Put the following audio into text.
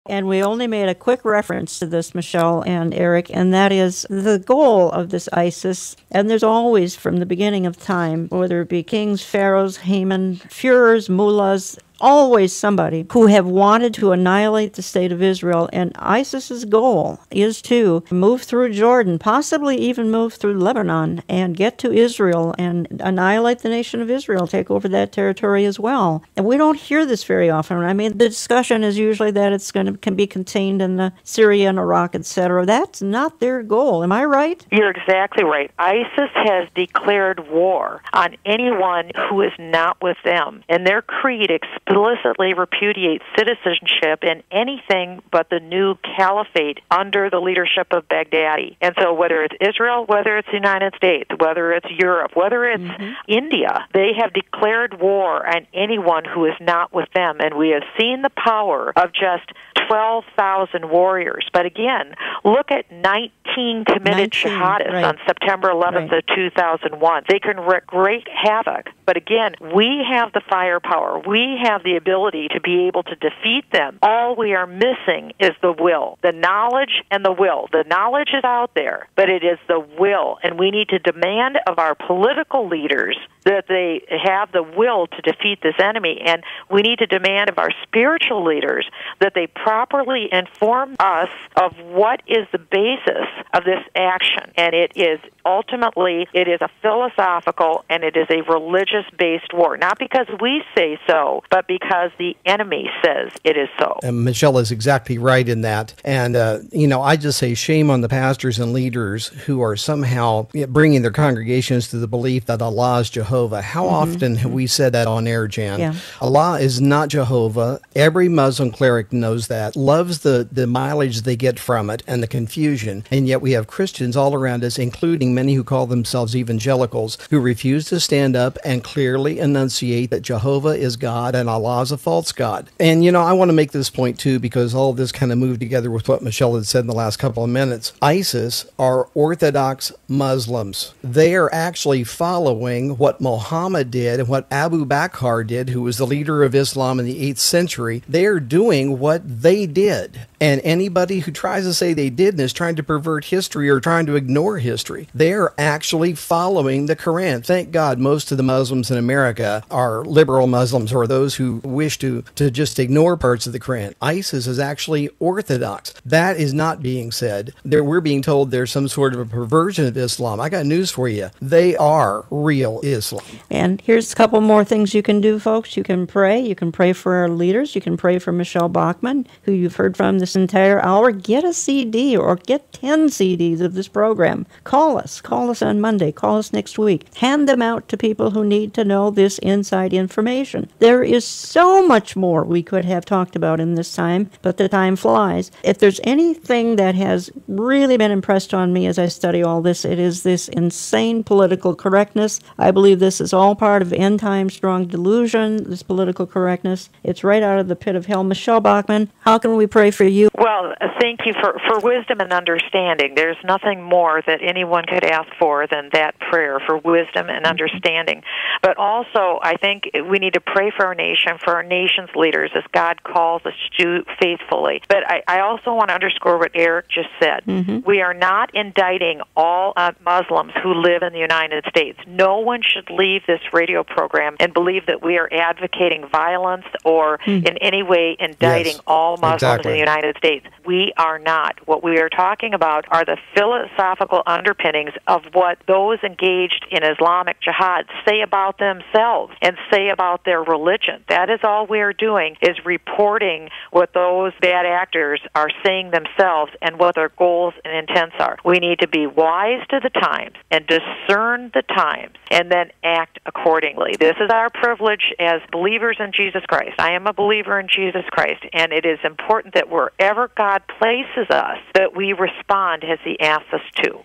And we only made a quick reference to this, Michelle and Eric, and that is the goal of this ISIS. And there's always, from the beginning of time, whether it be kings, pharaohs, Haman, Führers, mullahs, always somebody who have wanted to annihilate the state of Israel. And ISIS's goal is to move through Jordan, possibly even move through Lebanon, and get to Israel and annihilate the nation of Israel, take over that territory as well. And we don't hear this very often. I mean, the discussion is usually that it's can be contained in Syria and Iraq, etc. That's not their goal. Am I right? You're exactly right. ISIS has declared war on anyone who is not with them, and their creed explicitly repudiates citizenship in anything but the new caliphate under the leadership of Baghdadi. And so whether it's Israel, whether it's the United States, whether it's Europe, whether it's India, they have declared war on anyone who is not with them. And we have seen the power of just 12,000 warriors. But again, look at 19 committed jihadists on September 11th of 2001. They can wreak great havoc. But again, we have the firepower. We have the ability to be able to defeat them. All we are missing is the will, the knowledge and the will. The knowledge is out there, but it is the will. And we need to demand of our political leaders that they have the will to defeat this enemy. And we need to demand of our spiritual leaders that they properly inform us of what is the basis of this action. And it is ultimately, it is a philosophical and it is a religious-based war. Not because we say so, but because the enemy says it is so. And Michelle is exactly right in that. And, I just say shame on the pastors and leaders who are somehow bringing their congregations to the belief that Allah is Jehovah. How often have we said that on air, Jan? Yeah. Allah is not Jehovah. Every Muslim cleric knows that, loves the mileage they get from it and the confusion. And yet we have Christians all around us, including many who call themselves evangelicals, who refuse to stand up and clearly enunciate that Jehovah is God and Allah is a false God. And, I want to make this point, too, because all of this kind of moved together with what Michelle had said in the last couple of minutes. ISIS are Orthodox Muslims. They are actually following what Muhammad did and what Abu Bakr did, who was the leader of Islam in the 8th century. They are doing what they did. And anybody who tries to say they didn't is trying to pervert history or trying to ignore history. They're actually following the Quran. Thank God most of the Muslims in America are liberal Muslims or those who wish to just ignore parts of the Quran. ISIS is actually Orthodox. That is not being said. We're being told there's some sort of a perversion of Islam. I got news for you. They are real Islam. And here's a couple more things you can do, folks. You can pray. You can pray for our leaders. You can pray for Michelle Bachmann, who you've heard from this entire hour. Get a CD or get 10 CDs of this program. Call us. Call us on Monday. Call us next week. Hand them out to people who need to know this inside information. There is so much more we could have talked about in this time, but the time flies. If there's anything that has really been impressed on me as I study all this, it is this insane political correctness. I believe this is all part of end-time strong delusion, this political correctness. It's right out of the pit of hell. Michelle Bachmann, how can we pray for you? Well, thank you for wisdom and understanding. There's nothing more that anyone could ask for than that prayer for wisdom and understanding. But also, I think we need to pray for our nation, for our nation's leaders, as God calls us to do faithfully. But I also want to underscore what Eric just said. We are not indicting all Muslims who live in the United States. No one should leave this radio program and believe that we are advocating violence or in any way indicting all Muslims in the United States. We are not. What we are talking about are the philosophical underpinnings of what those engaged in Islamic jihad say about themselves and say about their religion. That is all we are doing, is reporting what those bad actors are saying themselves and what their goals and intents are. We need to be wise to the times and discern the times and then act accordingly. This is our privilege as believers in Jesus Christ. I am a believer in Jesus Christ, and it is important that wherever God places us, that we respond as He asks us to.